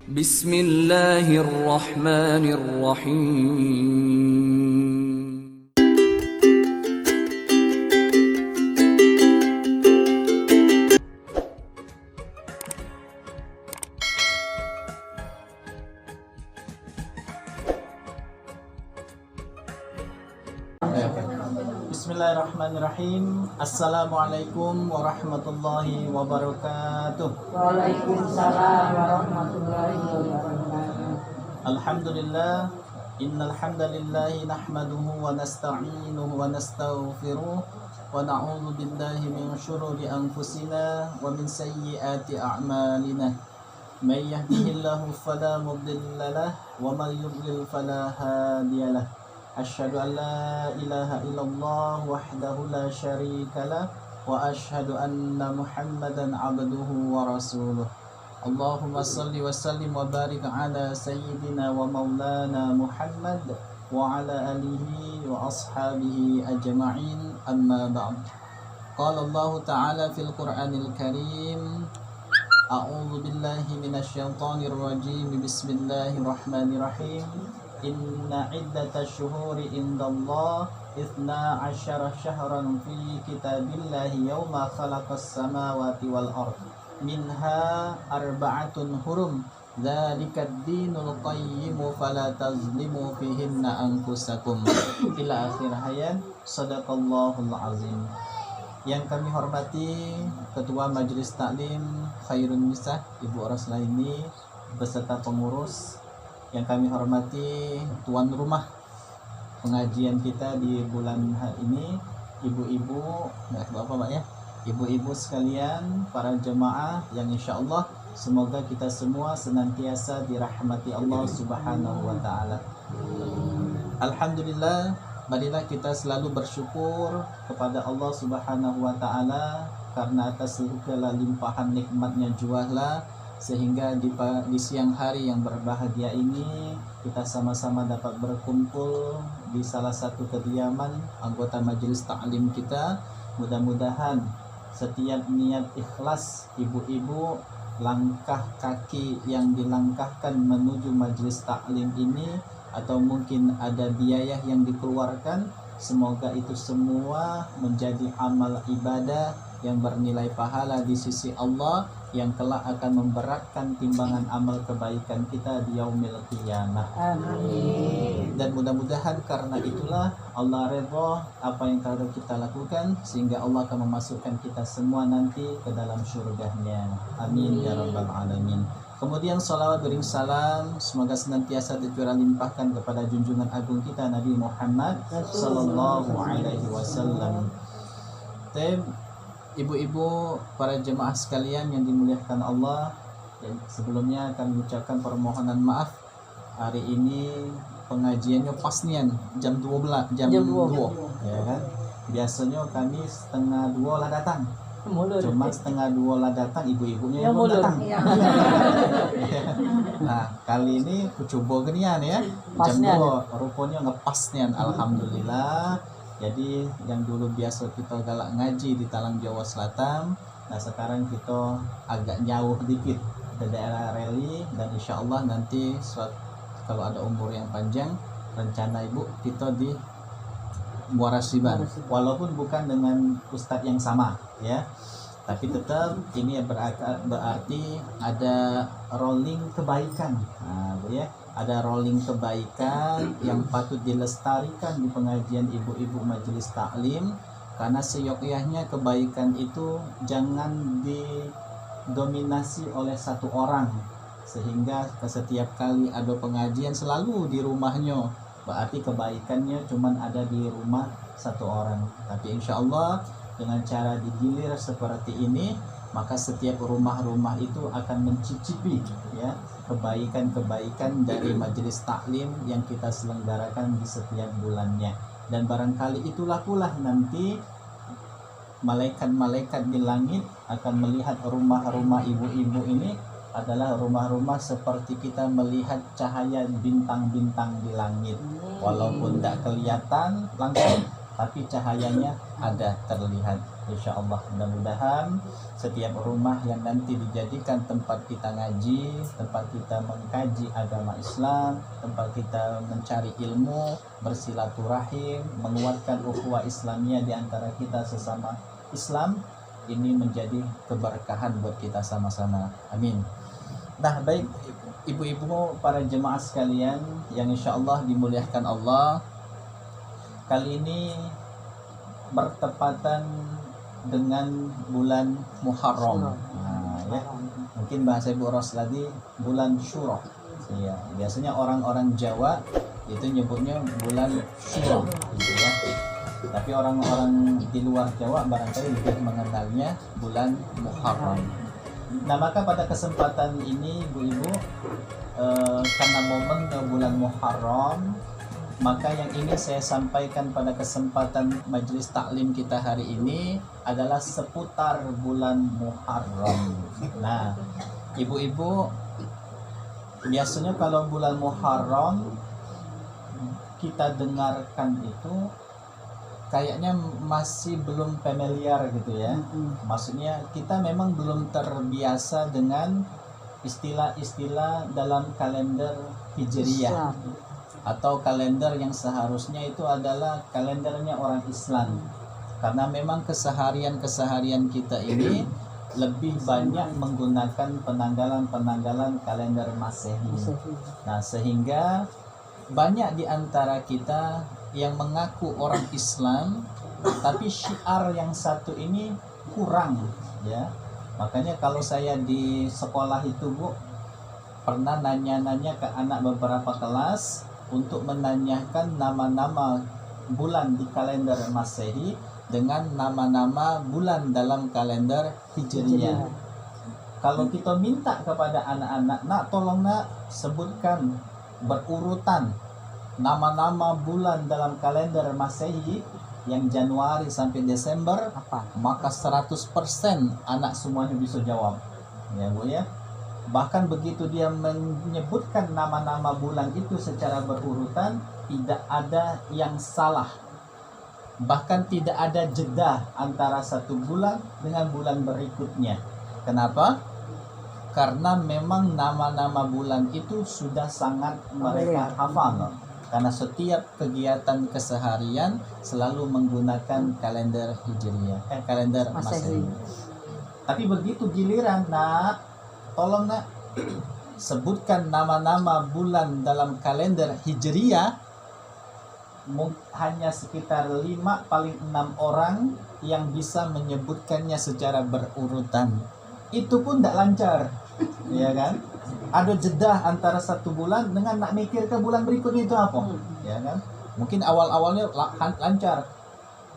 Bismillahirrahmanirrahim. Bismillahirrahmanirrahim. Assalamualaikum warahmatullahi wabarakatuh. Waalaikumsalam warahmatullahi wabarakatuh. Alhamdulillah, innal hamdalillahi nahmaduhu wa nasta'inuhu wa nastaghfiruh wa na'udzu billahi min syururi anfusina wa min sayyiati a'malina. May yahdihillahu fala mudilla lahu wa may yudlil fala hadiyalah. Asyhadu an la ilaha illallah wahdahu la syarika lah wa asyhadu anna Muhammadan abduhu wa rasuluh. Allahumma salli wa sallim wa barik ala sayyidina wa maulana Muhammad wa ala alihi wa ashabihi ajma'in, amma ba'd. Qala Allah ta'ala fil Qur'anil Karim, a'udzu billahi minasyaitonir rajim, bismillahirrahmanirrahim. Inna iddatash syuhuri indallah ithna asyara syahran fi kitabillahi yawma khalaqas samawati wal ard minha arba'atun hurum dzalikad dinul qayyim fala tazlimu fihinna anfusakum ila akhir hayat. Sadaqallahul azim. Yang kami hormati Ketua Majelis Taklim Khairun Nisa Ibu Roslaini beserta pengurus, yang kami hormati tuan rumah pengajian kita di bulan ini, ibu-ibu, nggak apa Pak ya, ibu-ibu sekalian, para jemaah yang insya Allah semoga kita semua senantiasa dirahmati Allah Subhanahu wa Ta'ala. Alhamdulillah, marilah kita selalu bersyukur kepada Allah Subhanahu wa Ta'ala karena atas segala limpahan nikmatnya jualah, sehingga di siang hari yang berbahagia ini kita sama-sama dapat berkumpul di salah satu kediaman anggota majelis taklim kita. Mudah-mudahan setiap niat ikhlas ibu-ibu, langkah kaki yang dilangkahkan menuju majelis taklim ini, atau mungkin ada biaya yang dikeluarkan, semoga itu semua menjadi amal ibadah yang bernilai pahala di sisi Allah, yang kelak akan memberatkan timbangan amal kebaikan kita di yaumil qiyamah. Amin. Dan mudah-mudahan karena itulah Allah redha apa yang telah kita lakukan, sehingga Allah akan memasukkan kita semua nanti ke dalam syurganya. Amin ya rabbal alamin. Kemudian salawat bering salam semoga senantiasa tercurah limpahkan kepada junjungan agung kita Nabi Muhammad sallallahu alaihi wasallam. Ibu-ibu, para jemaah sekalian yang dimuliakan Allah, sebelumnya kami ucapkan permohonan maaf. Hari ini pengajiannya pas nian jam 12, jam 2, ya kan? Biasanya kami setengah 2 lah datang. Cuma setengah 2 lah datang, ibu-ibunya yang belum datang. Nah, kali ini aku coba genian ya. Jam 2 rupanya ngepas nian, alhamdulillah. Jadi yang dulu biasa kita galak ngaji di Talang Jawa Selatan, nah sekarang kita agak jauh dikit ke daerah Reli, dan insya Allah nanti kalau ada umur yang panjang, rencana ibu kita di Muara Siban, walaupun bukan dengan ustadz yang sama ya, tapi tetap ini berarti ada rolling kebaikan. Nah, ya, ada rolling kebaikan yang patut dilestarikan di pengajian ibu-ibu majelis taklim, karena seyogyahnya kebaikan itu jangan didominasi oleh satu orang, sehingga setiap kali ada pengajian selalu di rumahnya, berarti kebaikannya cuma ada di rumah satu orang. Tapi insya Allah dengan cara digilir seperti ini, maka setiap rumah-rumah itu akan mencicipi ya kebaikan-kebaikan dari majelis taklim yang kita selenggarakan di setiap bulannya. Dan barangkali itulah pula nanti malaikat-malaikat di langit akan melihat rumah-rumah ibu-ibu ini adalah rumah-rumah seperti kita melihat cahaya bintang-bintang di langit, walaupun tidak kelihatan langsung, tapi cahayanya ada terlihat. Insya Allah, mudah-mudahan setiap rumah yang nanti dijadikan tempat kita ngaji, tempat kita mengkaji agama Islam, tempat kita mencari ilmu, bersilaturahim, menguatkan ukhuwah Islamiyah di antara kita sesama Islam, ini menjadi keberkahan buat kita sama-sama. Amin. Nah, baik ibu-ibu, para jemaah sekalian yang insya Allah dimuliakan Allah, kali ini bertepatan dengan bulan Muharram. Nah, ya. Mungkin bahasa Ibu Rosladi bulan Syuro. Ya, biasanya orang-orang Jawa itu nyebutnya bulan Syuro, gitu ya. Tapi orang-orang di luar Jawa barangkali lebih mengenalnya bulan Muharram. Nah, maka pada kesempatan ini ibu-ibu, karena momen bulan Muharram, maka yang ingin saya sampaikan pada kesempatan majelis taklim kita hari ini adalah seputar bulan Muharram. Nah, ibu-ibu, biasanya kalau bulan Muharram kita dengarkan itu kayaknya masih belum familiar gitu ya. Maksudnya kita memang belum terbiasa dengan istilah-istilah dalam kalender Hijriyah atau kalender yang seharusnya itu adalah kalendernya orang Islam. Karena memang keseharian kita ini lebih banyak menggunakan penanggalan kalender Masehi. Nah, sehingga banyak di antara kita yang mengaku orang Islam, tapi syiar yang satu ini kurang, ya. Makanya kalau saya di sekolah itu, Bu, pernah nanya-nanya ke anak beberapa kelas untuk menanyakan nama-nama bulan di kalender Masehi dengan nama-nama bulan dalam kalender Hijriyah. Kalau kita minta kepada anak-anak, nak tolong nak sebutkan berurutan nama-nama bulan dalam kalender Masehi yang Januari sampai Desember, maka 100% anak semuanya bisa jawab. Ya, Bu ya. Bahkan begitu dia menyebutkan nama-nama bulan itu secara berurutan, tidak ada yang salah. Bahkan tidak ada jeda antara satu bulan dengan bulan berikutnya. Kenapa? Karena memang nama-nama bulan itu sudah sangat mereka hafal. Karena setiap kegiatan keseharian selalu menggunakan kalender Hijriyah, kalender Masehi. Tapi begitu giliran, nak, tolong nak sebutkan nama-nama bulan dalam kalender Hijriyah, hanya sekitar 5 paling 6 orang yang bisa menyebutkannya secara berurutan. Itu pun tidak lancar, ya kan? Ada jeda antara satu bulan dengan nak mikir ke bulan berikutnya itu apa, ya kan? Mungkin awal-awalnya lancar,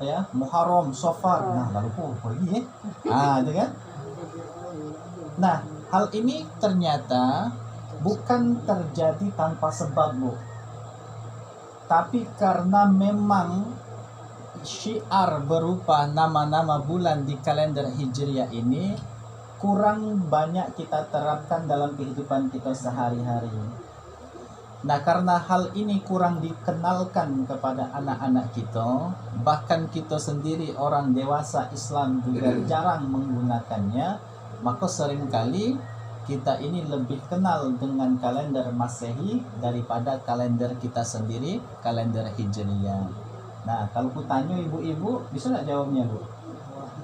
ya, Muharram, Safar, nah lalu pergi ya, itu kan? Nah, hal ini ternyata bukan terjadi tanpa sebab, Bu. Tapi karena memang syiar berupa nama-nama bulan di kalender Hijriyah ini kurang banyak kita terapkan dalam kehidupan kita sehari-hari. Nah, karena hal ini kurang dikenalkan kepada anak-anak kita, bahkan kita sendiri orang dewasa Islam juga jarang menggunakannya, maka seringkali kita ini lebih kenal dengan kalender Masehi daripada kalender kita sendiri, kalender Hijriyah. Nah, kalau ku tanya ibu-ibu, bisa nggak jawabnya, Bu?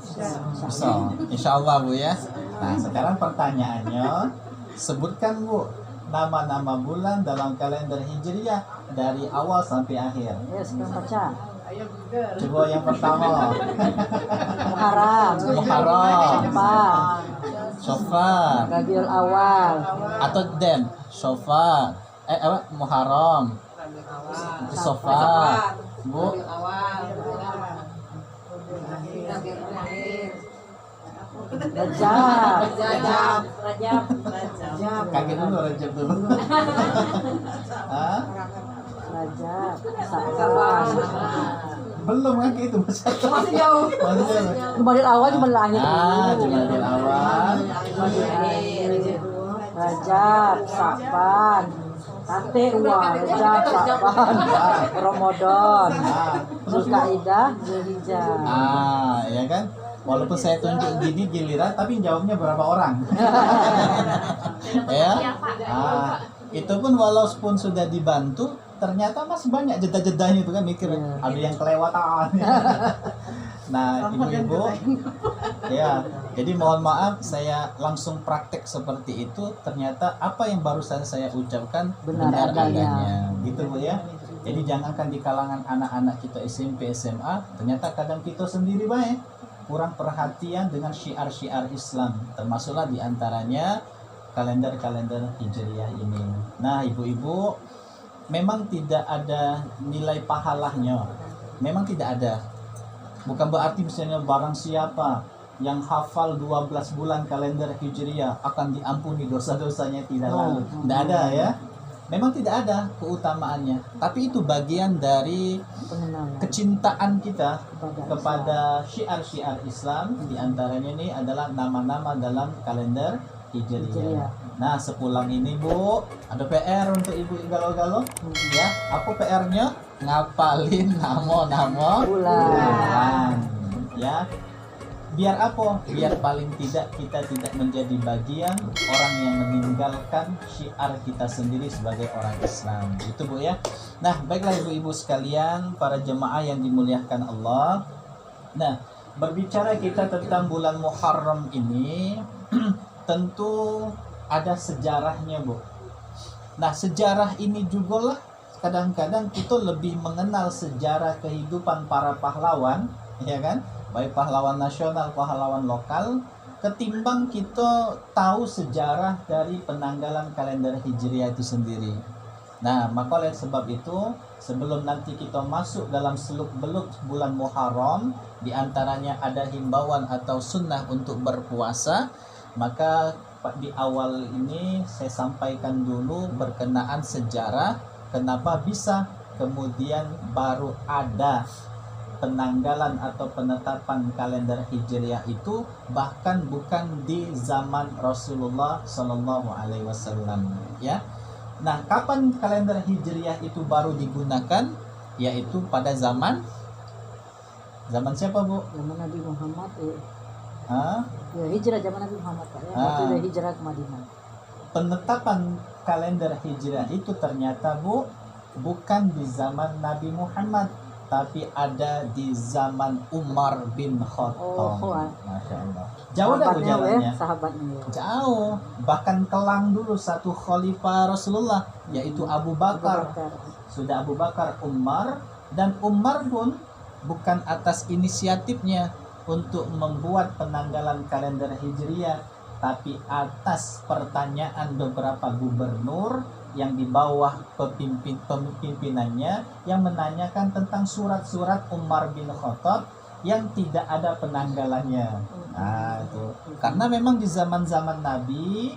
Bisa, insya Allah, Bu ya. Nah, sekarang pertanyaannya, sebutkan, Bu, nama-nama bulan dalam kalender Hijriyah dari awal sampai akhir. Ya, sekarang baca. Coba yang pertama. Muharram. Syafar. Rabiul Awal. Atau Den. Syafar. Muharram. Syafar. Bu. Rajab. Kaget dulu Rajab dulu. Rajab. Sa'ban. Belum kan itu masih jauh. Jumadil awal, Jumadil akhir. Jumadil awal. Rajab, Sa'ban, Tate Wal, Rajab, Sya'ban, Ramadan, Ah, terus Bu? Zulkaidah, Zulhijjah. Ya kan? Walaupun saya tunjuk gini giliran, tapi jawabnya berapa orang? Ya. Itu pun walaupun sudah dibantu, ternyata masih banyak jeda-jedanya itu kan mikir, ada yang kelewatan. Nah, ibu-ibu, ya, jadi mohon maaf saya langsung praktek seperti itu. Ternyata apa yang barusan saya ucapkan Benar adanya. gitu Bu ya. Jadi jangankan di kalangan anak-anak kita SMP, SMA, ternyata kadang kita sendiri baik kurang perhatian dengan syiar-syiar Islam, termasuklah diantaranya kalender-kalender Hijriah ini. Nah, ibu-ibu, memang tidak ada nilai pahalanya, memang tidak ada. Bukan berarti misalnya barang siapa yang hafal 12 bulan kalender Hijriah akan diampuni dosa-dosanya, tidak ada ya. Memang tidak ada keutamaannya, tapi itu bagian dari Pengenalan kecintaan kita kepada kepada syiar-syiar Islam. Di antaranya ini adalah nama-nama dalam kalender Hijriah. Hijriah. Nah, sepulang ini Bu, ada PR untuk ibu galau-galau ya. Aku PR-nya ngapalin nama-nama bulan ya. Biar apa? Biar paling tidak kita tidak menjadi bagian orang yang meninggalkan syiar kita sendiri sebagai orang Islam. Itu Bu ya. Nah, baiklah ibu-ibu sekalian, para jemaah yang dimuliakan Allah. Nah, berbicara kita tentang bulan Muharram ini, tentu ada sejarahnya Bu. Nah, sejarah ini juga lah kadang-kadang kita lebih mengenal sejarah kehidupan para pahlawan, ya kan? Baik pahlawan nasional, pahlawan lokal, ketimbang kita tahu sejarah dari penanggalan kalender Hijriah itu sendiri. Nah, maka oleh sebab itu, sebelum nanti kita masuk dalam seluk-beluk bulan Muharram, diantaranya ada himbauan atau sunnah untuk berpuasa, maka di awal ini saya sampaikan dulu berkenaan sejarah kenapa bisa kemudian baru ada penanggalan atau penetapan kalender Hijriah itu, bahkan bukan di zaman Rasulullah Shallallahu Alaihi Wasallam ya. Nah, kapan kalender Hijriah itu baru digunakan? Yaitu pada zaman siapa Bu? zaman Nabi Muhammad Hah? ya, hijrah zaman Nabi Muhammad Pak, ya. Waktu dia hijrah ke Madinah. Penetapan kalender Hijriah itu ternyata Bu bukan di zaman Nabi Muhammad, tapi ada di zaman Umar bin Khattab. Masya Allah. Jauh dah jalannya. Sahabatnya ya. Jauh. Bahkan kelang dulu satu khalifah Rasulullah, yaitu Abu Bakar. Sudah Abu Bakar, Umar, dan Umar pun bukan atas inisiatifnya untuk membuat penanggalan kalender Hijriah, tapi atas pertanyaan beberapa gubernur yang di bawah pemimpinannya yang menanyakan tentang surat-surat Umar bin Khattab yang tidak ada penanggalannya. Nah, itu karena memang di zaman-zaman Nabi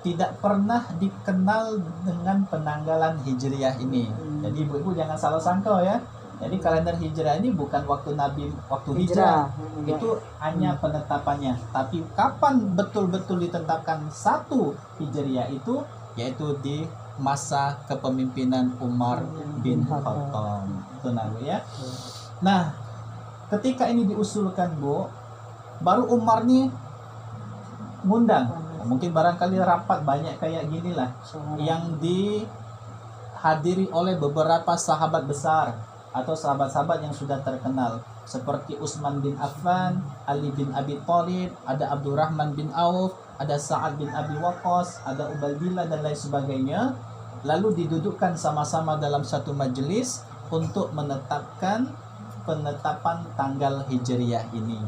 tidak pernah dikenal dengan penanggalan Hijriah ini. Jadi ibu-ibu jangan salah sangka ya. Jadi kalender Hijriah ini bukan waktu Nabi hijrah. Itu hanya penetapannya. Tapi kapan betul-betul ditetapkan satu Hijriah itu, yaitu di masa kepemimpinan Umar bin Khattab. Itu ya. Nah, ketika ini diusulkan Bu, baru Umar nih ngundang. Mungkin barangkali rapat banyak kayak gini lah, yang dihadiri oleh beberapa sahabat besar atau sahabat-sahabat yang sudah terkenal seperti Utsman bin Affan, Ali bin Abi Thalib, ada Abdurrahman bin Auf, ada Sa'ad bin Abi Waqqas, ada Ubaidillah dan lain sebagainya. Lalu didudukkan sama-sama dalam satu majelis untuk menetapkan penetapan tanggal Hijriah ini.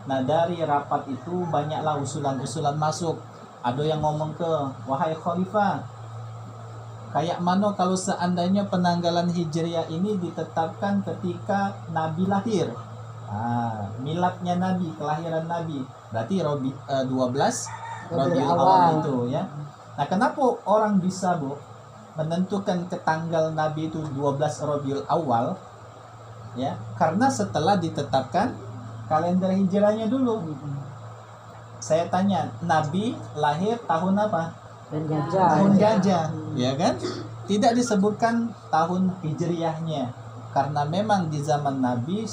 Nah, dari rapat itu banyaklah usulan-usulan masuk. Ada yang ngomong ke, wahai khalifah, kayak mana kalau seandainya penanggalan Hijriah ini ditetapkan ketika Nabi lahir? Miladnya Nabi, kelahiran Nabi. Berarti 12 Rabiul Awal itu ya. Nah, kenapa orang bisa Bu menentukan ke tanggal Nabi itu 12 Rabiul Awal? Ya, karena setelah ditetapkan kalender Hijriahnya dulu. Saya tanya, Nabi lahir tahun apa? Dan gajah. tahun gajah, ya kan? Tidak disebutkan tahun hijriyahnya, karena memang di zaman Nabi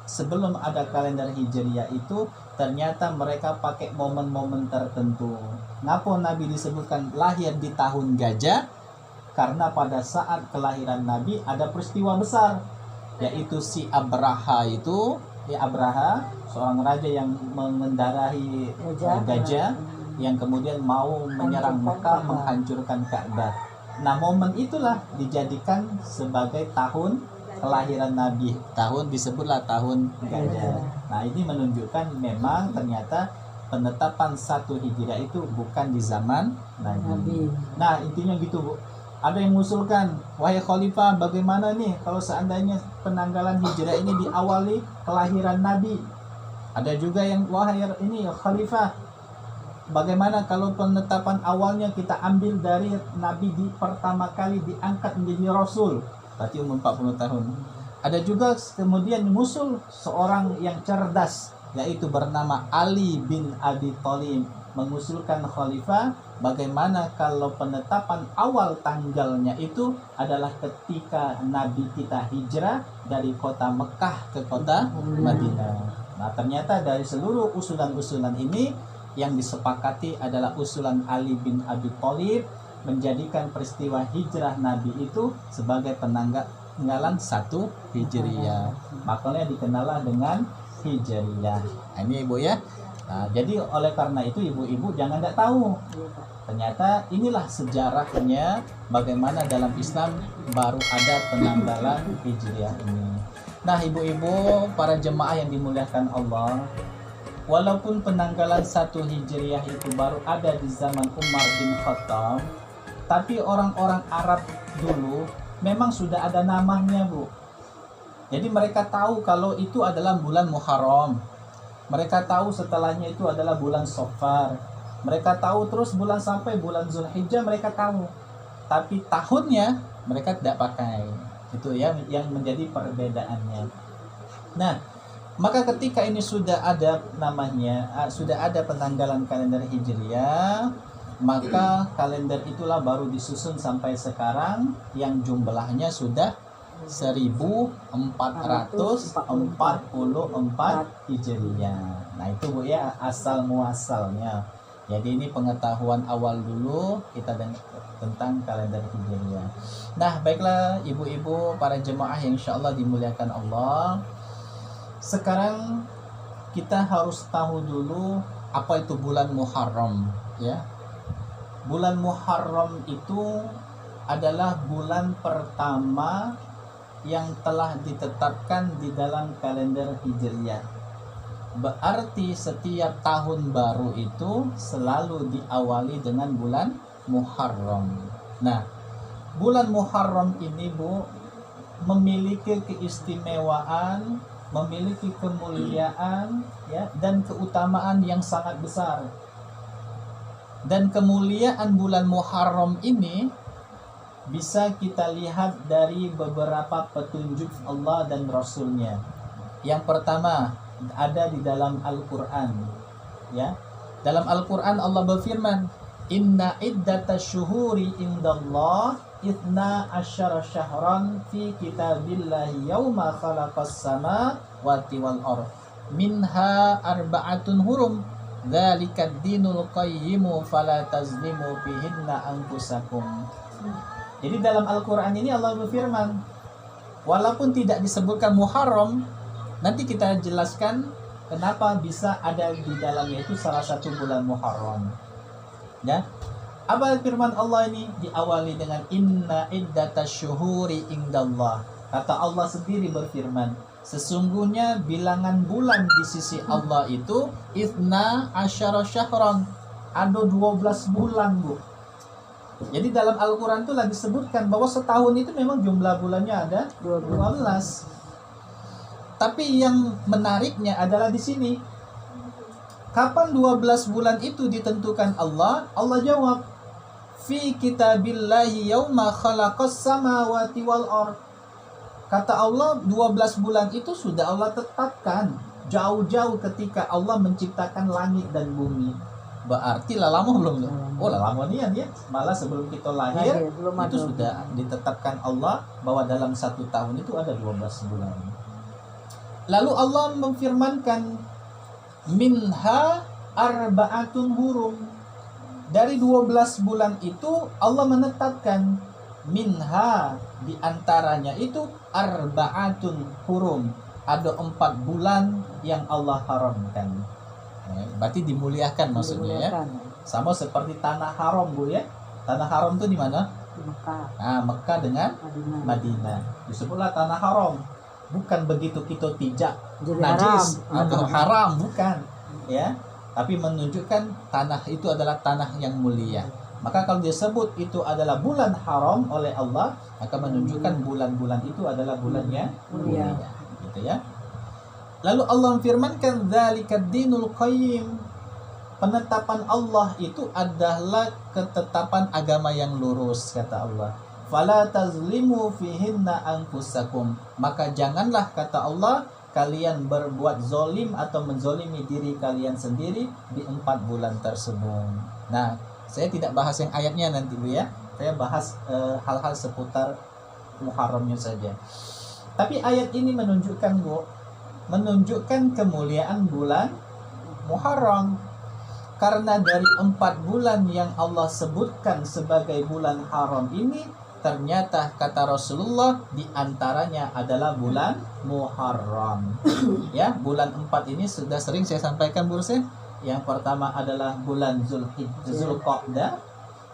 sebelum ada kalender hijriyah itu ternyata mereka pakai momen-momen tertentu. Kenapa Nabi disebutkan lahir di tahun gajah? Karena pada saat kelahiran Nabi ada peristiwa besar, yaitu si Abraha itu, Abraha seorang raja yang mengendarai gajah yang kemudian mau menyerang Mekah, menghancurkan Ka'bah. Nah, momen itulah dijadikan sebagai tahun kelahiran Nabi. Tahun disebutlah tahun gajah. Nah, ini menunjukkan memang ternyata penetapan 1 Hijriah itu bukan di zaman Nabi. Nah, intinya gitu, Bu. Ada yang mengusulkan, wahai khalifah, bagaimana nih kalau seandainya penanggalan hijrah ini diawali kelahiran Nabi? Ada juga yang, wahai ini khalifah, bagaimana kalau penetapan awalnya kita ambil dari Nabi di pertama kali diangkat menjadi Rasul, berarti umur 40 tahun. Ada juga kemudian mengusul seorang yang cerdas, yaitu bernama Ali bin Abi Thalib, mengusulkan khalifah, bagaimana kalau penetapan awal tanggalnya itu adalah ketika Nabi kita hijrah dari kota Mekah ke kota Madinah. Nah, ternyata dari seluruh usulan-usulan ini yang disepakati adalah usulan Ali bin Abi Thalib, menjadikan peristiwa hijrah Nabi itu sebagai penanggalan 1 Hijriah. Makanya dikenal dengan Hijriah. Nah, ini Ibu ya. Nah, jadi oleh karena itu ibu-ibu jangan tidak tahu. Ternyata inilah sejarahnya bagaimana dalam Islam baru ada penanggalan Hijriah ini. Nah, ibu-ibu para jemaah yang dimuliakan Allah, walaupun penanggalan 1 Hijriah itu baru ada di zaman Umar bin Khattab, tapi orang-orang Arab dulu memang sudah ada namanya, Bu. Jadi mereka tahu kalau itu adalah bulan Muharram. Mereka tahu setelahnya itu adalah bulan Safar. Mereka tahu terus bulan sampai bulan Zulhijjah mereka tahu. Tapi tahunnya mereka tidak pakai. Itu yang menjadi perbedaannya. Nah, maka ketika ini sudah ada namanya, sudah ada penanggalan kalender Hijriah, maka kalender itulah baru disusun sampai sekarang yang jumlahnya sudah 1444 Hijriah. Nah, itu Bu ya asal muasalnya. Jadi ini pengetahuan awal dulu kita tentang kalender Hijriah. Nah, baiklah ibu-ibu para jemaah yang insyaallah dimuliakan Allah. Sekarang kita harus tahu dulu apa itu bulan Muharram, ya. Bulan Muharram itu adalah bulan pertama yang telah ditetapkan di dalam kalender Hijriah. Berarti setiap tahun baru itu selalu diawali dengan bulan Muharram. Nah, bulan Muharram ini Bu memiliki keistimewaan, memiliki kemuliaan ya, dan keutamaan yang sangat besar. Dan kemuliaan bulan Muharram ini bisa kita lihat dari beberapa petunjuk Allah dan Rasulnya. Yang pertama ada di dalam Al-Quran, ya. Dalam Al-Quran Allah berfirman, Inna iddatasyuhuri indallah Ithna asyara syahran fi kitabillahi yawma khalaqas samawati wal ardh minha arba'atun hurum dzalikad dinul qayyimu fala tazlimu fihinna anfusakum. Jadi dalam Al-Quran ini Allah berfirman, walaupun tidak disebutkan Muharram, nanti kita jelaskan kenapa bisa ada di dalamnya itu salah satu bulan Muharram. Ya, apa firman Allah ini? Diawali dengan Inna iddatasyuhuri indallah. Kata Allah sendiri berfirman, sesungguhnya bilangan bulan di sisi Allah itu Ithna asyara syahran, ada 12 bulan Bu. Jadi dalam Al-Quran itu lagi disebutkan bahwa setahun itu memang jumlah bulannya ada 12. Tapi yang menariknya adalah di sini. Kapan 12 bulan itu ditentukan Allah? Allah jawab, fi kitabillahi yauma khalaqas samawati wal ardh. Kata Allah, 12 bulan itu sudah Allah tetapkan jauh-jauh ketika Allah menciptakan langit dan bumi. Berarti lah lama belum tuh? Oh lah lama nian ya. Malah sebelum kita lahir belum itu ada. sudah ditetapkan Allah bahwa dalam 1 tahun itu ada 12 bulan. Lalu Allah memfirmankan minha arba'atun hurum. Dari 12 bulan itu Allah menetapkan minha, diantaranya itu arba'atun hurum. Ada 4 bulan yang Allah haramkan. Berarti dimuliakan maksudnya ya. Sama seperti tanah haram Bu ya. Tanah haram itu di mana? Di Mekah, Mekah dengan Madinah. Madinah. Disebutlah tanah haram. Bukan begitu kita tidak Jadi najis haram. atau haram, bukan. Ya. Tapi menunjukkan tanah itu adalah tanah yang mulia. Maka kalau disebut itu adalah bulan haram oleh Allah, maka menunjukkan bulan-bulan itu adalah bulan yang mulia. Gitu ya. Lalu Allah firmankan dzalikad dinul qayyim. Penetapan Allah itu adalah ketetapan agama yang lurus, kata Allah. Fala tazlimu fihinna anfusakum. Maka janganlah, kata Allah, kalian berbuat zolim atau menzolimi diri kalian sendiri di 4 bulan tersebut. Nah, saya tidak bahas yang ayatnya nanti Bu ya. Saya bahas hal-hal seputar Muharramnya saja. Tapi ayat ini menunjukkan Bu, menunjukkan kemuliaan bulan Muharram. Karena dari 4 bulan yang Allah sebutkan sebagai bulan haram ini, ternyata kata Rasulullah diantaranya adalah bulan Muharram. Ya, bulan 4 ini sudah sering saya sampaikan Bu Rusya. Yang pertama adalah bulan Zulqa'dah,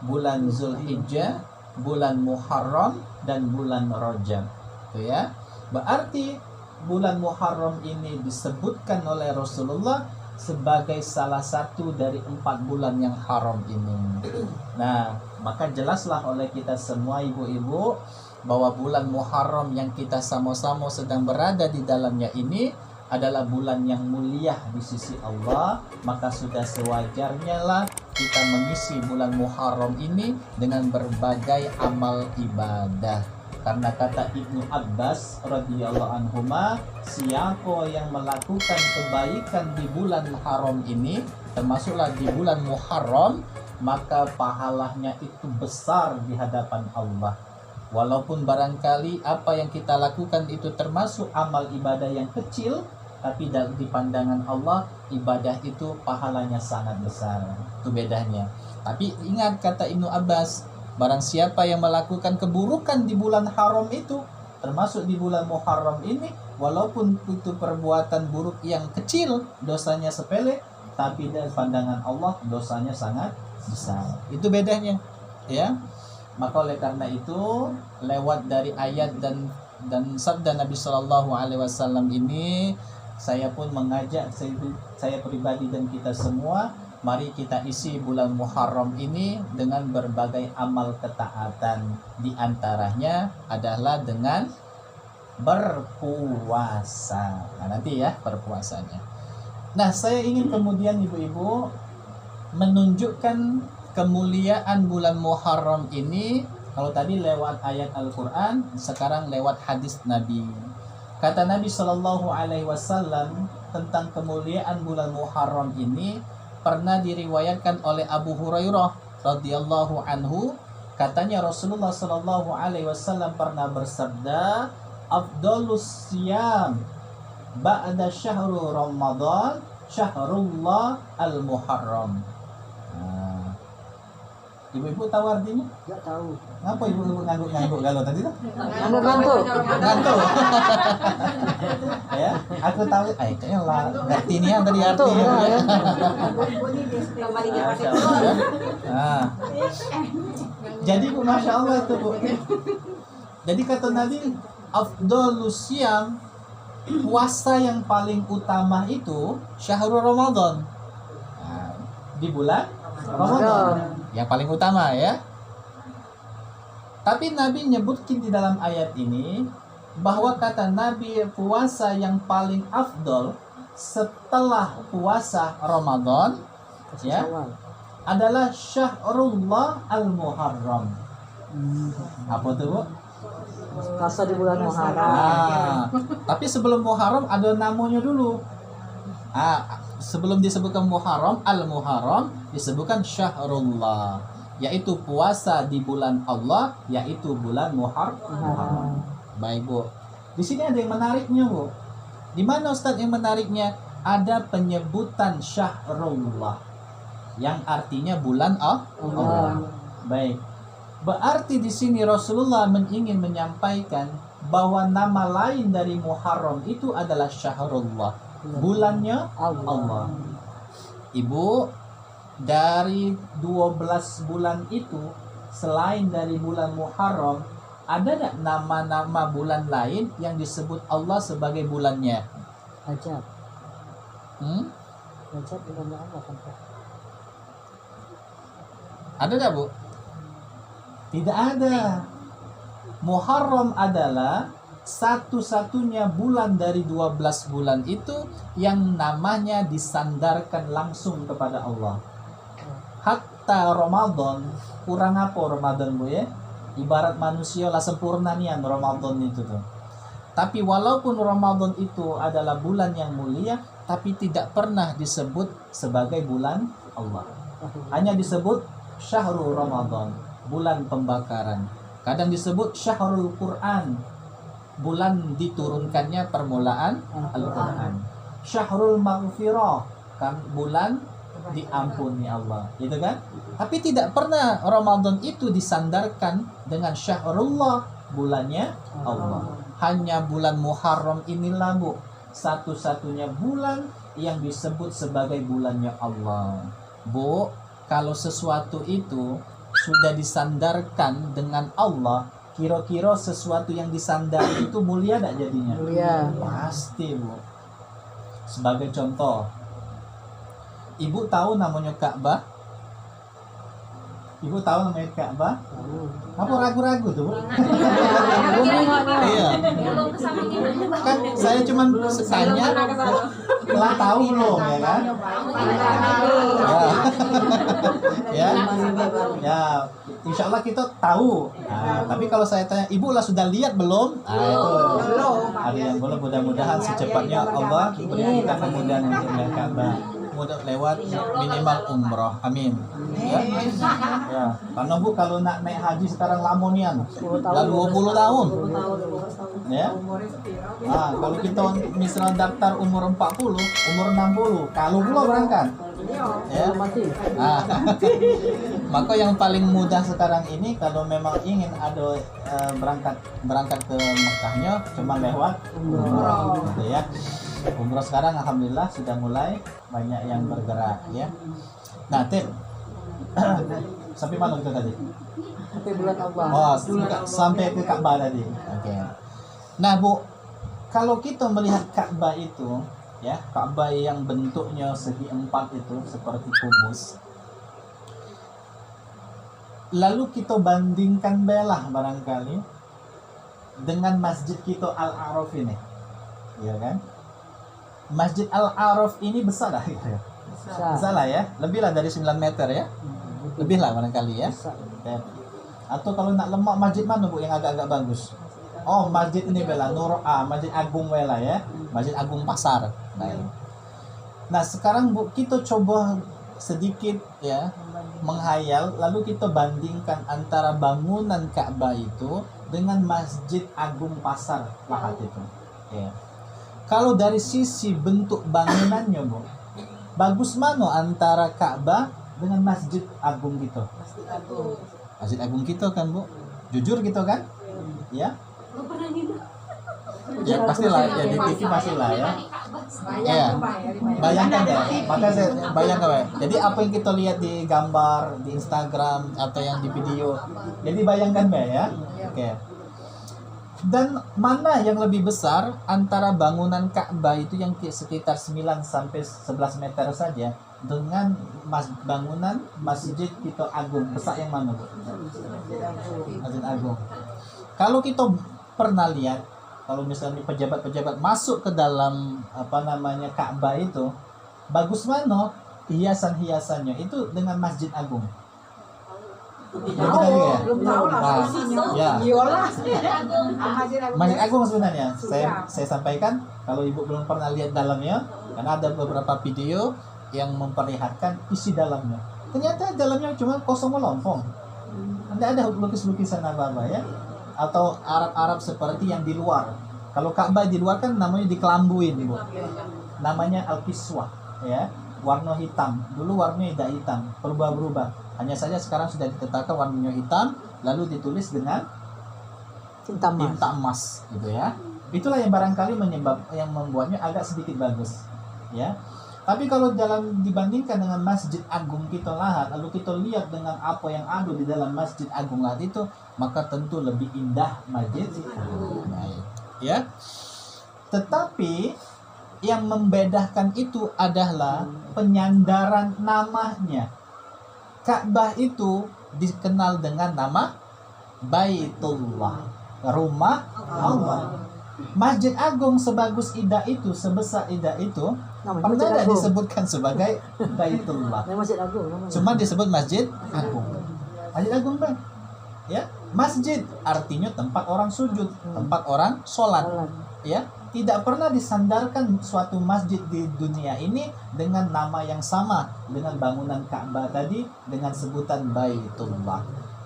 bulan Zulhijjah, bulan Muharram, dan bulan Rajab. Itu ya. Berarti bulan Muharram ini disebutkan oleh Rasulullah sebagai salah satu dari 4 bulan yang haram ini. Nah, maka jelaslah oleh kita semua ibu-ibu bahwa bulan Muharram yang kita sama-sama sedang berada di dalamnya ini adalah bulan yang mulia di sisi Allah. Maka sudah sewajarnya lah kita mengisi bulan Muharram ini dengan berbagai amal ibadah. Karena kata Ibnu Abbas radhiyallahu anhuma, siapa yang melakukan kebaikan di bulan haram ini, termasuklah di bulan Muharram, maka pahalanya itu besar di hadapan Allah. Walaupun barangkali apa yang kita lakukan itu termasuk amal ibadah yang kecil, tapi di pandangan Allah ibadah itu pahalanya sangat besar. Itu bedanya. Tapi ingat kata Ibnu Abbas, barang siapa yang melakukan keburukan di bulan haram itu, termasuk di bulan Muharram ini, walaupun itu perbuatan buruk yang kecil, dosanya sepele, tapi dari pandangan Allah dosanya sangat besar. Itu bedanya, ya. Maka oleh karena itu, lewat dari ayat dan sabda Nabi Shallallahu Alaihi Wasallam ini, saya pun mengajak saya pribadi dan kita semua, mari kita isi bulan Muharram ini dengan berbagai amal ketaatan. Di antaranya adalah dengan berpuasa. Nah, nanti ya berpuasanya. Nah, saya ingin kemudian ibu-ibu menunjukkan kemuliaan bulan Muharram ini. Kalau tadi lewat ayat Al-Quran, sekarang lewat hadis Nabi. Kata Nabi Shallallahu Alaihi Wasallam tentang kemuliaan bulan Muharram ini, pernah diriwayatkan oleh Abu Hurairah radhiyallahu anhu, katanya Rasulullah Shallallahu Alaihi Wasallam pernah bersabda, afdalus siyam ba'da syahrul Ramadan syahrullah al-Muharram. Ibu-ibu tahu artinya? Enggak tahu. Ngapa ibu-ibu ngangguk-ngangguk galau tadi tuh? Ngantuk. Ngantuk. Ya, aku tahu. Kayaknya lah ngerti nih yang tadi artinya. Ya. Masya Allah. Nah. Jadi Bu, Masya Allah itu Bu. Jadi kata Nabi, afdalus siyam, puasa yang paling utama itu syahrul Ramadan. Nah, di bulan Ramadan. Yang paling utama ya. Tapi Nabi nyebutkan di dalam ayat ini bahwa kata Nabi puasa yang paling afdol setelah puasa Ramadan ya adalah syahrullah al-Muharram. Apa tuh Bu? Puasa di bulan Muharram. Tapi sebelum Muharram ada namanya dulu. sebelum disebutkan Muharram, Al-Muharram disebutkan Syahrullah, yaitu puasa di bulan Allah, yaitu bulan Muharram. Baik Bu. Di sini ada yang menariknya Bu. Di mana Ustaz yang menariknya? Ada penyebutan Syahrullah yang artinya bulan Allah. Baik. Berarti di sini Rasulullah ingin menyampaikan bahwa nama lain dari Muharram itu adalah Syahrullah, bulannya Allah. Ibu, dari 12 bulan itu selain dari bulan Muharram, ada tak nama-nama bulan lain yang disebut Allah sebagai bulannya? Rajab. Rajab bulan Allah kan Pak? Ada tak Bu? Tidak ada. Muharram adalah satu-satunya bulan dari 12 bulan itu yang namanya disandarkan langsung kepada Allah. Hatta Ramadan, kurang apa Ramadan Bu ya? Ibarat manusia lah sempurna nian Ramadan itu tuh. Tapi walaupun Ramadan itu adalah bulan yang mulia, tapi tidak pernah disebut sebagai bulan Allah. Hanya disebut Syahrul Ramadan, bulan pembakaran. Kadang disebut Syahrul Quran, bulan diturunkannya permulaan Al-Quran. Syahrul Maghfirah, kan bulan diampuni Allah, gitu kan? Tapi tidak pernah Ramadan itu disandarkan dengan Syahrullah, bulannya Allah. Hanya bulan Muharram inilah Bu, satu-satunya bulan yang disebut sebagai bulannya Allah. Bu, kalau sesuatu itu sudah disandarkan dengan Allah, kira-kira sesuatu yang disandar itu mulia tak jadinya? Mulia. Pasti Bu. Sebagai contoh, Ibu tahu namanya Ka'bah? Ibu tahu namanya Ka'bah? Apa ragu-ragu tuh Bu? Iya. Kan saya cuma tanya, telah tahu belum ya kan? Ya, ya, insya Allah kita tahu. Nah, tapi kalau saya tanya, Ibu lah sudah lihat belum? Nah, itu ada yang belum. Mudah-mudahan secepatnya Allah beri kita kemudahan untuk melihat Ka'bah. Mudah lewat minimal umroh, amin. Ya, ya. Karena Bu kalau nak naik haji sekarang lamonian, udah 20 tahun. Ya. Nah, kalau kita misal daftar umur 40, umur 60, kalau pula berangkat. Ya. Nah, maka yang paling mudah sekarang ini kalau memang ingin ada berangkat ke Mekahnya cuma lewat umroh, gitu ya. Umroh sekarang alhamdulillah sudah mulai banyak yang bergerak ya. Nah, Tip. Sampai mana kita tadi? Sampai bulan Allah. Oh, sampai ke Ka'bah tadi. Oke. Nah, Bu, kalau kita melihat Ka'bah itu, ya, Ka'bah yang bentuknya segi empat itu seperti kubus. Lalu kita bandingkan belah barangkali dengan masjid kita Al-A'raf ini. Iya kan? Masjid Al-A'raf ini besar lah gitu ya. Besar lah ya, lebih lah dari 9 meter ya. Lebih lah barangkali ya. Ya. Atau kalau nak lemak masjid mana Bu yang agak-agak bagus? Oh, masjid ini bela Masjid Agung bela ya. Masjid Agung Pasar. Nah, sekarang Bu kita coba sedikit ya menghayal, lalu kita bandingkan antara bangunan Ka'bah itu dengan Masjid Agung Pasar Lahat itu. Ya. Kalau dari sisi bentuk bangunannya Bu, bagus mana antara Ka'bah dengan Masjid Agung gitu? Masjid Agung gitu kan Bu? Jujur gitu kan? Ya? Ya pastilah, ya di TV pastilah ya. Ya, bayangkan ya. Maka saya bayangkan ya. Jadi apa yang kita lihat di gambar, di Instagram atau yang di video, jadi bayangkan ya. Oke. Dan mana yang lebih besar antara bangunan Ka'bah itu yang sekitar 9 sampai 11 meter saja dengan bangunan Masjid kita Agung, besar yang mana Bu? Masjid Agung. Kalau kita pernah lihat, kalau misalnya pejabat-pejabat masuk ke dalam Ka'bah itu, bagus mana hiasan-hiasannya itu dengan Masjid Agung. Belum tahu lah. Ya. Masjid Agung sebenarnya saya sampaikan, kalau Ibu belum pernah lihat dalamnya, Karena ada beberapa video yang memperlihatkan isi dalamnya. Ternyata dalamnya cuma kosong melompong. Tidak ada lukis-lukisan apa-apa ya. Atau Arab-Arab seperti yang di luar. Kalau Ka'bah di luar kan namanya dikelambuin, Ibu. Namanya al-kiswah, ya. Warna hitam. Dulu warnanya tidak hitam, berubah-berubah. Hanya saja sekarang sudah ditetapkan warnanya hitam, lalu ditulis dengan Tinta emas, gitu ya. Itulah yang barangkali yang membuatnya agak sedikit bagus, ya. Tapi kalau dibandingkan dengan Masjid Agung kita Lahat, lalu kita lihat dengan apa yang ada di dalam Masjid Agung Lahat itu, maka tentu lebih indah Masjid Agung. Ya. Tetapi yang membedakan itu adalah penyandaran namanya. Ka'bah itu dikenal dengan nama Baitullah, rumah Allah. Masjid Agung sebagus Ida itu, sebesar Ida itu, pernah tidak disebutkan sebagai Baitullah. Masjid Agung. Cuma disebut Masjid Agung. Masjid Agung, Bang. Ya, masjid artinya tempat orang sujud, tempat orang sholat. Ya, tidak pernah disandarkan suatu masjid di dunia ini dengan nama yang sama dengan bangunan Ka'bah tadi dengan sebutan Baitullah.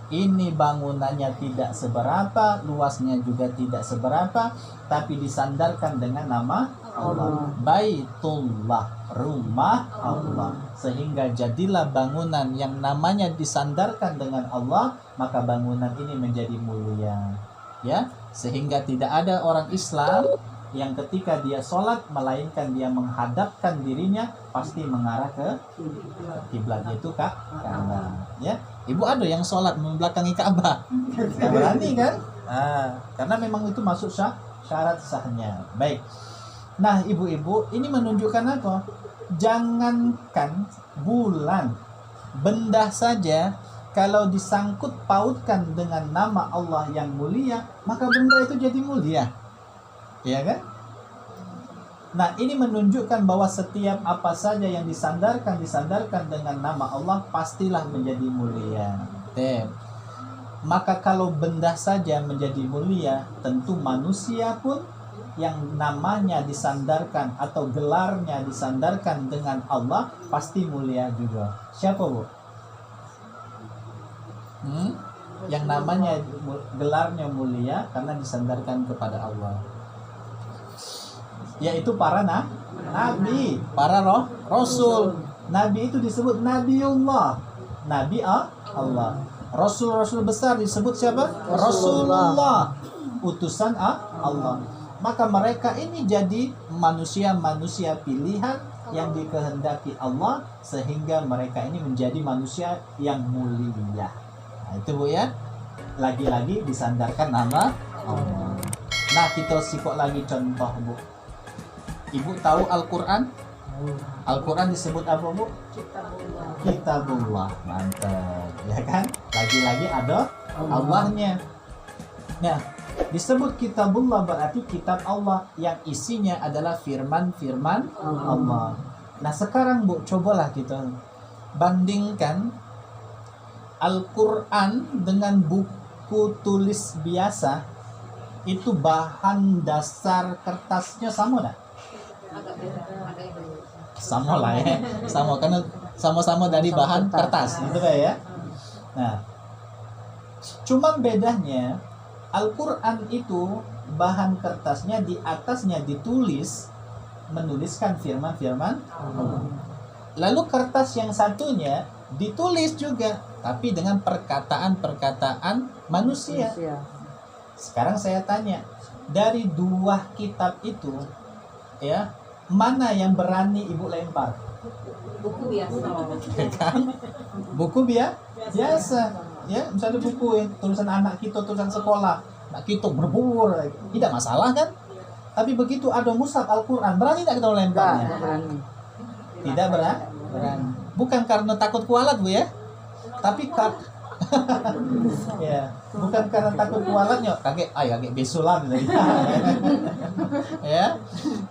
Ini bangunannya tidak seberapa, luasnya juga tidak seberapa, tapi disandarkan dengan nama Allah. Baitullah, rumah Allah. Sehingga jadilah bangunan yang namanya disandarkan dengan Allah, maka bangunan ini menjadi mulia. Ya, sehingga tidak ada orang Islam yang ketika dia sholat melainkan dia menghadapkan dirinya pasti mengarah ke kiblat, yaitu Ka'bah. Ya, Ibu ada yang sholat membelakangi Ka'bah, nggak berani kan? Karena memang itu masuk syarat sahnya. Baik. Nah, ibu-ibu, ini menunjukkan apa? Jangankan bulan, benda saja kalau disangkut pautkan dengan nama Allah yang mulia, maka benda itu jadi mulia. Ya kan? Nah, ini menunjukkan bahwa setiap apa saja yang disandarkan dengan nama Allah pastilah menjadi mulia. Maka kalau benda saja menjadi mulia, tentu manusia pun yang namanya disandarkan atau gelarnya disandarkan dengan Allah pasti mulia juga. Siapa, Bu? Yang namanya gelarnya mulia karena disandarkan kepada Allah, yaitu para nabi, para rasul. Nabi itu disebut Nabiullah, Nabi Allah. Rasul-rasul besar disebut siapa? Rasulullah, utusan Allah. Maka mereka ini jadi manusia-manusia pilihan yang dikehendaki Allah, sehingga mereka ini menjadi manusia yang mulia. Nah, itu, Bu, ya. Lagi-lagi disandarkan nama Allah. Nah, kita sikok lagi contoh, Bu. Ibu tahu Al-Quran? Al-Quran disebut apa, Bu? Kitabullah. Mantap, ya kan? Lagi-lagi ada Allahnya. Nah, disebut Kitabullah berarti kitab Allah yang isinya adalah firman-firman Allah. Nah, sekarang, Bu, cobalah kita bandingkan Al-Quran dengan buku tulis biasa. Itu bahan dasar kertasnya sama tak? Sama lah ya, sama karena sama-sama dari bahan kertas, gitu ya. Nah, cuman bedanya Al-Quran itu bahan kertasnya di atasnya menuliskan firman-firman Allah. Lalu kertas yang satunya ditulis juga, tapi dengan perkataan-perkataan manusia. Sekarang saya tanya, dari dua kitab itu, ya, mana yang berani Ibu lempar? Buku biasa. Kan? Buku biasa. Ya, misalnya buku tulisan anak kita, tulisan sekolah, anak kita berbur, tidak masalah kan? Tapi begitu ada mushaf Al-Quran, berani tidak kita lemparnya? Tidak berani. Bukan karena takut kualat, Bu, ya. Tapi ya, bukan karena takut kualatnya, kakek besulan ya.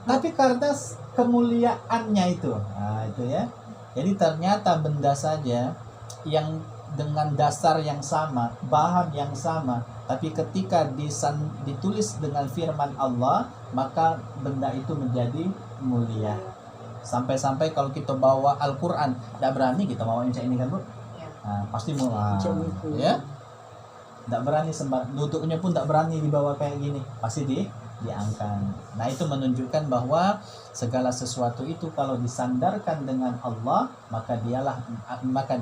Tapi karena kemuliaannya itu. Nah, itu ya. Jadi ternyata benda saja yang dengan dasar yang sama, bahan yang sama, tapi ketika ditulis dengan firman Allah, maka benda itu menjadi mulia. Sampai-sampai kalau kita bawa Al-Quran, tidak berani kita bawa macam ini kan Bu? Nah, pasti mau ya. Tidak berani duduknya pun tidak berani dibawa kayak gini, pasti diangkat. Nah itu menunjukkan bahwa segala sesuatu itu kalau disandarkan dengan Allah maka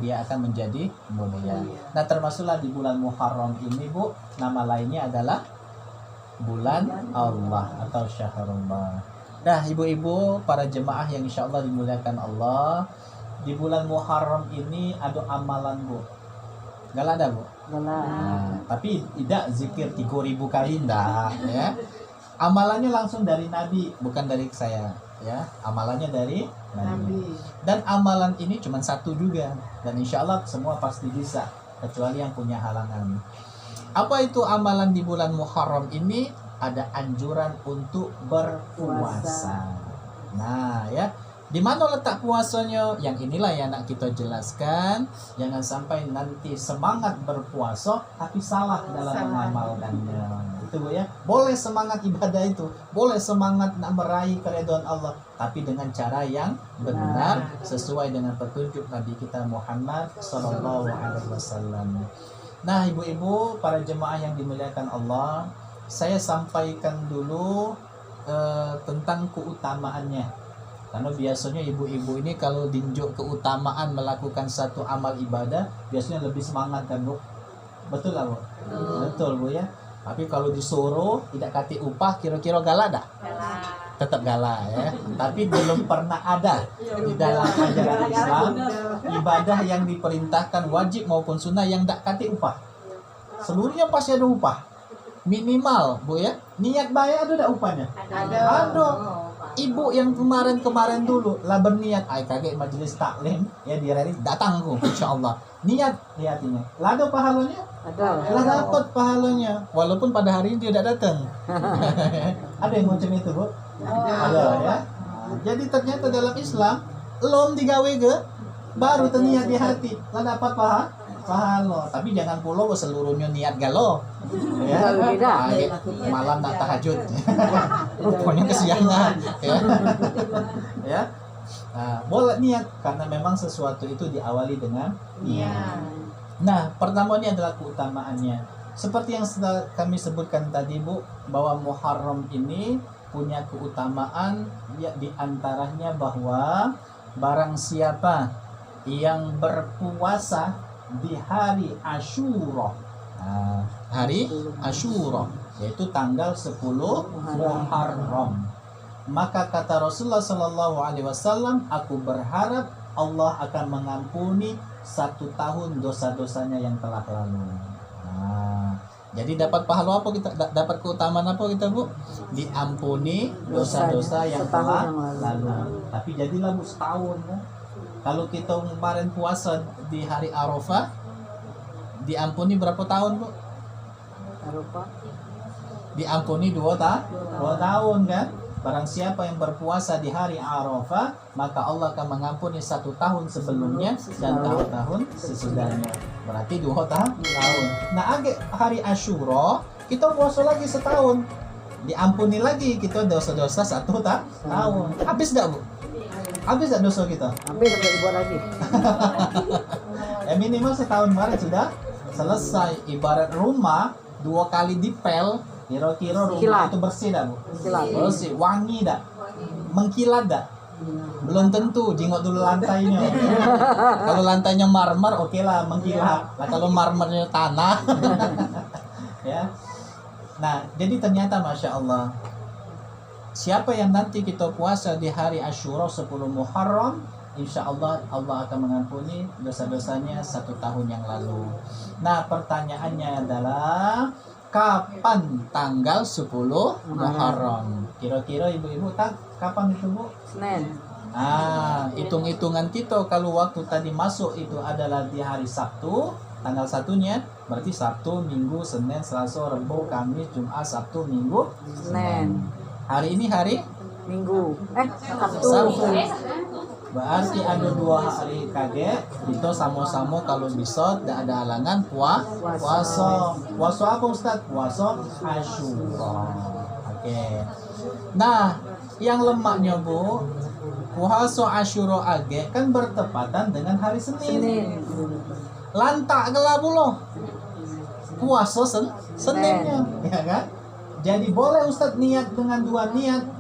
dia akan menjadi mulia. Nah termasuklah di bulan Muharram ini Bu, nama lainnya adalah bulan Allah atau Syahrullah. Nah ibu-ibu para jemaah yang insya Allah dimuliakan Allah, di bulan Muharram ini ada amalan Bu. Gak ada Bu? Nah, tapi tidak zikir 3000 kali enggak ya. Amalannya langsung dari Nabi, bukan dari saya ya. Amalannya dari Nabi. Dan amalan ini cuma satu juga, dan insya Allah semua pasti bisa kecuali yang punya halangan. Apa itu amalan di bulan Muharram ini? Ada anjuran untuk berpuasa. Nah ya, di mana letak puasanya? Yang inilah yang nak kita jelaskan. Jangan sampai nanti semangat berpuasa tapi salah dalam mengamalkannya. Itu Bu ya. Boleh semangat ibadah itu, boleh semangat nak meraih keridhaan Allah, tapi dengan cara yang benar sesuai dengan petunjuk Nabi kita Muhammad sallallahu alaihi wasallam. Nah, ibu-ibu para jemaah yang dimuliakan Allah, saya sampaikan dulu tentang keutamaannya. Karena biasanya ibu-ibu ini kalau dinjuk keutamaan melakukan satu amal ibadah, biasanya lebih semangat kan Bu? Betul lah Bu? Betul Bu ya. Tapi kalau disuruh tidak kati upah, kira-kira galak dah? Tetap galak ya. Tapi belum pernah ada di dalam ajaran Islam ibadah yang diperintahkan wajib maupun sunnah yang tak kati upah. Seluruhnya pasti ada upah. Minimal Bu ya. Niat bayar ada upahnya? Ada. Ibu yang kemarin dulu lah berniat, kaget majelis taklim ya di hari datang aku insyaallah. Niat lihatnya. Lah ada pahalanya? Ada. Lah dapat pahalanya walaupun pada hari ini dia tidak datang. Ada yang macam itu, Bu? Ada ya. Jadi ternyata dalam Islam belum digawe ke baru terniat di hati. Lah dapat pahala. Tapi jangan pula seluruhnya niat galau. Ya. Malam nak tahajud. Rupanya kesiangan ya. Ya. Nah, boleh niat karena memang sesuatu itu diawali dengan niat. Nah, pertama ini adalah keutamaannya. Seperti yang sudah kami sebutkan tadi Bu, bahwa Muharram ini punya keutamaan ya, di antaranya bahwa barang siapa yang berpuasa di hari Asyura. Nah, hari Asyura yaitu tanggal 10 Muharram. Maka kata Rasulullah sallallahu alaihi wasallam, aku berharap Allah akan mengampuni 1 tahun dosa-dosanya yang telah lalu. Nah, jadi dapat pahala apa kita? Dapat keutamaan apa kita Bu? Diampuni dosa-dosa yang telah lalu. Tapi jadilah Bu setahun ya. Kalau kita kemarin puasa di hari Arafah, diampuni berapa tahun Bu? Arafah Diampuni 2 tahun kan? Barang siapa yang berpuasa di hari Arafah, maka Allah akan mengampuni 1 tahun sebelumnya dan tahun sesudahnya. Berarti 2 tahun. Nah, hari Asyura kita puasa lagi setahun, diampuni lagi kita dosa-dosa 1 tahun. Habis enggak Bu? Habis enggak dosa kita? habis sampai dibuat lagi. Ya minimal setahun kemarin sudah selesai. Ibarat rumah 2 kali dipel, kira-kira rumah itu bersih dah Bu? Bersih, wangi dah, mengkilat dah? Belum tentu, jengok dulu lantainya. Kalau lantainya marmer, oke lah mengkilat. Nah kalau marmernya tanah, ya. Nah jadi ternyata Masya Allah, siapa yang nanti kita puasa di hari Asyura 10 Muharram, insya Allah Allah akan mengampuni dosa-dosanya 1 tahun yang lalu. Nah pertanyaannya adalah, kapan tanggal 10 Muharram? Kira-kira ibu-ibu kapan itu Bu? Senin. Hitung-hitungan kita kalau waktu tadi masuk itu adalah di hari Sabtu, tanggal 1-nya, berarti Sabtu, Minggu, Senin, Selasa, Rabu, Kamis, Jumat, Sabtu, Minggu, Senin. Hari ini hari Minggu. Sabtu. Berarti ada 2 hari kaget. Kita sama-sama kalau bisa tidak ada halangan puasa. Puasa apa Ustaz? Puasa Asyura. Oke. Nah, yang lemaknya Bu, puasa Asyura age kan bertepatan dengan hari Senin. Senin. Lantak gelah pula puasa Seninnya, ya kan? Jadi boleh Ustadz niat dengan dua niat?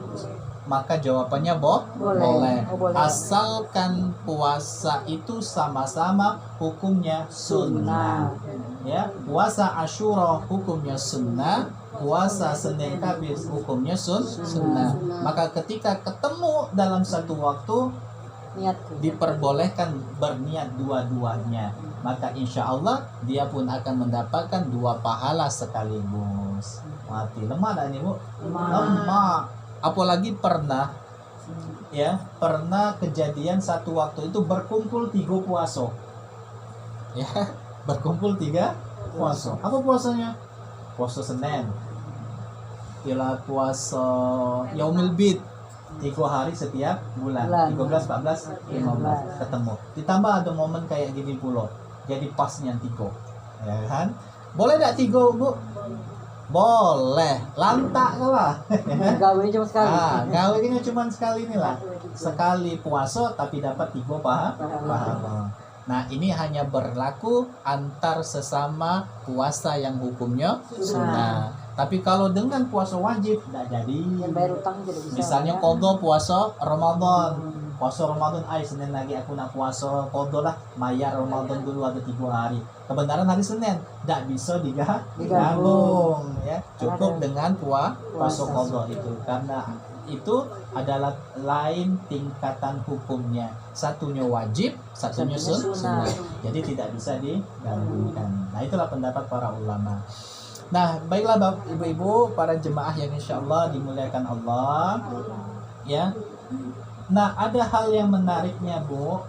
Maka jawabannya boleh. Oh, boleh. Asalkan puasa itu sama-sama hukumnya sunnah. Ya, puasa Asyura hukumnya sunnah, puasa Senin Kamis hukumnya sunnah. Maka ketika ketemu dalam satu waktu Niat. diperbolehkan berniat dua-duanya, maka insya Allah dia pun akan mendapatkan dua pahala sekaligus. Mati lemah dah ini Bu, lemah. Apalagi pernah kejadian satu waktu itu berkumpul 3 puasa, ya, berkumpul 3 puasa. Apa puasanya? Puasa Senin, ialah puasa Yaumil Bid, 3 hari setiap bulan, 13, 14, 15 ketemu. Ditambah ada momen kayak gini pula, jadi pasnya 3, ya kan? Boleh tak 3 Bu? Boleh, lantak lah. Gawe cuma sekali. Gawainya cuma sekali inilah. Sekali puasa tapi dapat 3 pahala. Nah, ini hanya berlaku antar sesama puasa yang hukumnya sunnah. Tapi kalau dengan puasa wajib tidak jadi. Yang bayar utang jadi bisa. Misalnya ya. qadha puasa Ramadan. Puasa Ramadan, Senin lagi aku nak puasa qadha lah, mayar Ramadan dulu ada 3 hari. Kebenaran hari Senin tidak bisa digabung, ya. Cukup dengan puasa qadha itu, karena itu adalah lain tingkatan hukumnya. Satunya wajib, satunya sunnah. Jadi tidak bisa digabungkan. Nah, itulah pendapat para ulama. Nah, baiklah Bapak Ibu-ibu, para jemaah yang insyaallah dimuliakan Allah, ya. Nah, ada hal yang menariknya Bu.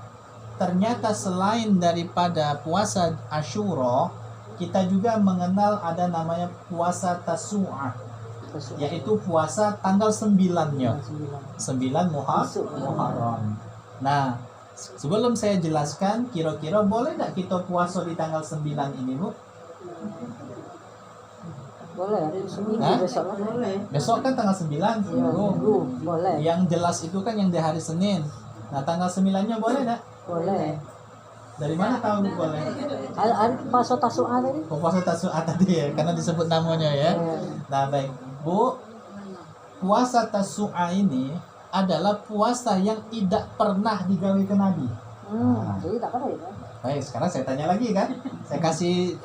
Ternyata selain daripada puasa Asyura, kita juga mengenal ada namanya puasa Tasu'ah, yaitu puasa tanggal 9-nya. 9 Muharram. Nah, sebelum saya jelaskan, kira-kira boleh tak kita puasa di tanggal 9 ini Bu? Boleh, hari Seminggu besok lah. Boleh. Besok kan tanggal 9 Minggu, boleh. Yang jelas itu kan yang di hari Senin. Nah, tanggal 9-nya boleh tak? Boleh. Dari mana tahu boleh? Hari puasa Tasu'ah tadi? Puasa Tasu'ah tadi ya, karena disebut namanya ya. Nah, baik Bu, puasa Tasu'ah ini adalah puasa yang tidak pernah digawe ke Nabi. Jadi tak ada ya. Baik, sekarang saya tanya lagi kan. Saya kasih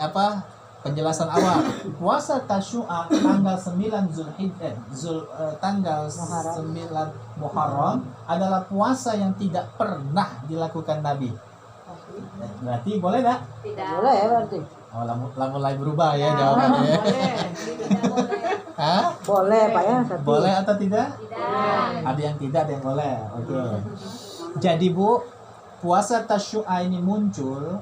penjelasan awal. Puasa Tasu'ah tanggal 9 tanggal 9 Muharram adalah puasa yang tidak pernah dilakukan Nabi. Berarti boleh tak? Tidak. Boleh ya berarti. Oh, mulai berubah ya jawabannya. Boleh. Tidak boleh. Hah? Boleh Pak ya. Tapi Boleh atau tidak? Tidak. Ada yang tidak, ada yang boleh. Oke. Jadi Bu, puasa Tasu'ah ini muncul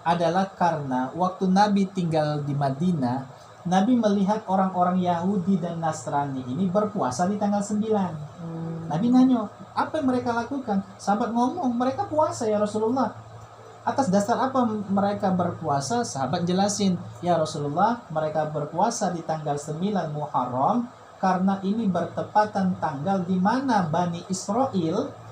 adalah karena waktu Nabi tinggal di Madinah, Nabi melihat orang-orang Yahudi dan Nasrani ini berpuasa di tanggal 9. Nabi nanya, apa yang mereka lakukan? Sahabat ngomong, mereka puasa ya Rasulullah. Atas dasar apa mereka berpuasa? Sahabat jelasin, ya Rasulullah, mereka berpuasa di tanggal 9 Muharram karena ini bertepatan tanggal di mana Bani Israel,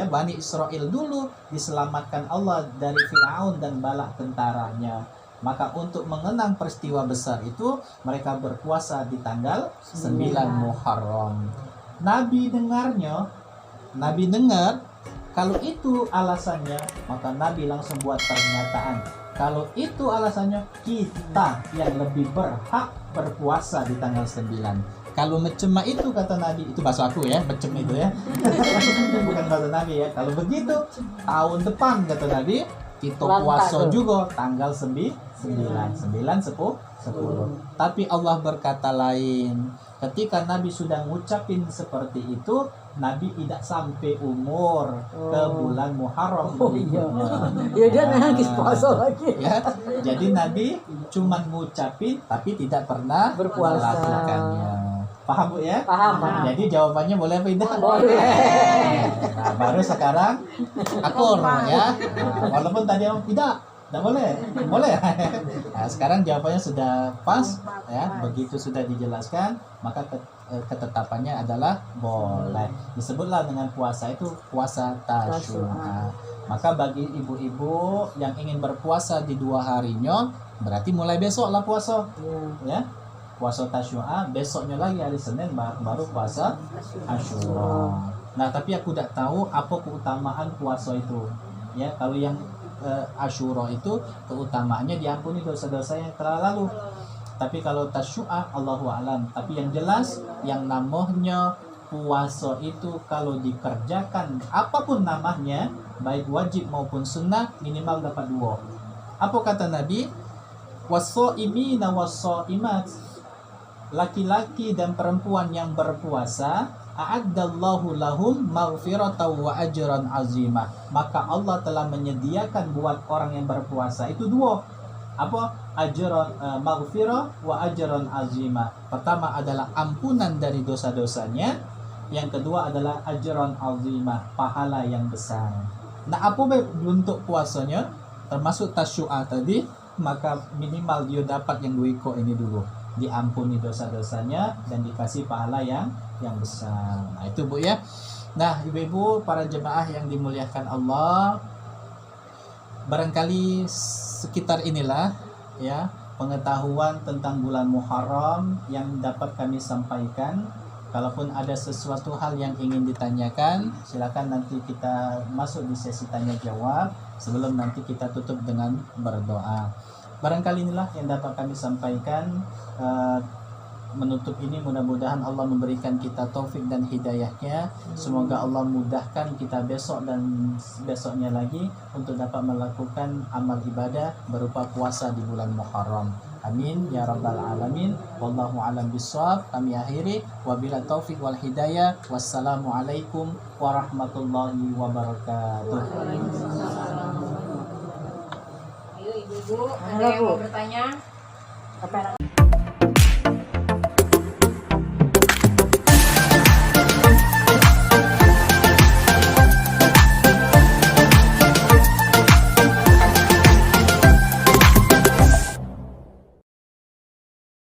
Bani Israel dulu diselamatkan Allah dari Fir'aun dan bala tentaranya. Maka untuk mengenang peristiwa besar itu, mereka berpuasa di tanggal 9 Muharram. Nabi dengar kalau itu alasannya, maka Nabi langsung buat pernyataan. Kalau itu alasannya, kita yang lebih berhak berpuasa di tanggal 9. Kalau macam itu kata Nabi, itu bahasa aku ya, macam itu ya. Bukan bahasa Nabi ya. Kalau begitu, tahun depan kata Nabi, kita puasa juga tanggal 9, 10. Tapi Allah berkata lain. Ketika Nabi sudah ngucapin seperti itu, Nabi tidak sampai umur ke bulan Muharram berikutnya. Ya dia nangis puasa lagi. Ya, jadi Nabi cuma ngucapin tapi tidak pernah Berpuasa. melakukannya. Paham Bu ya? Paham. Jadi jawabannya boleh apa tidak? Boleh. Nah, baru sekarang akur ya. Nah, walaupun tadi tidak boleh. Boleh. Nah, sekarang jawabannya sudah pas ya. Begitu sudah dijelaskan, maka ketetapannya adalah boleh. Disebutlah dengan puasa itu puasa tasyu'a. Maka bagi ibu-ibu yang ingin berpuasa di 2 harinya, berarti mulai besok lah puasa, Ya. ya. Puasa tasyu'a, besoknya lagi hari Senin baru puasa Asyura. Nah, tapi aku tidak tahu apa keutamaan puasa itu. Ya, kalau yang Asyura itu keutamaannya diampuni dosa-dosa yang telah lalu. Tapi kalau tasyu'a, Allahu a'lam. Tapi yang jelas, yang namanya puasa itu kalau dikerjakan apapun namanya, baik wajib maupun sunnah, minimal dapat 2. Apa kata Nabi? Was-shaimina was-shaimat. Laki-laki dan perempuan yang berpuasa, a'addallahu lahum maghfiratan wa ajran azimah. Maka Allah telah menyediakan buat orang yang berpuasa itu 2. Apa? Ajran maghfirah wa ajran azimah. Pertama adalah ampunan dari dosa-dosanya. Yang kedua adalah ajran azimah, pahala yang besar. Nah, apa bentuk puasanya? Termasuk tasyu'a tadi, maka minimal dia dapat yang 2 ekor ini dulu. Diampuni dosa-dosanya dan dikasih pahala yang besar. Nah, itu Bu ya. Nah, ibu-ibu para jemaah yang dimuliakan Allah, barangkali sekitar inilah ya pengetahuan tentang bulan Muharram yang dapat kami sampaikan. Kalaupun ada sesuatu hal yang ingin ditanyakan, silakan nanti kita masuk di sesi tanya jawab sebelum nanti kita tutup dengan berdoa. Barangkali inilah yang dapat kami sampaikan. Menutup ini mudah-mudahan Allah memberikan kita taufik dan hidayahnya. Semoga Allah mudahkan kita besok dan besoknya lagi untuk dapat melakukan amal ibadah berupa puasa di bulan Muharram. Amin ya rabbal alamin. Wallahu alam bissawab. Kami akhiri wabila taufik wal hidayah. Wassalamualaikum warahmatullahi wabarakatuh. Ayo ibu-ibu, ada Halo, yang Bu. mau bertanya? Apa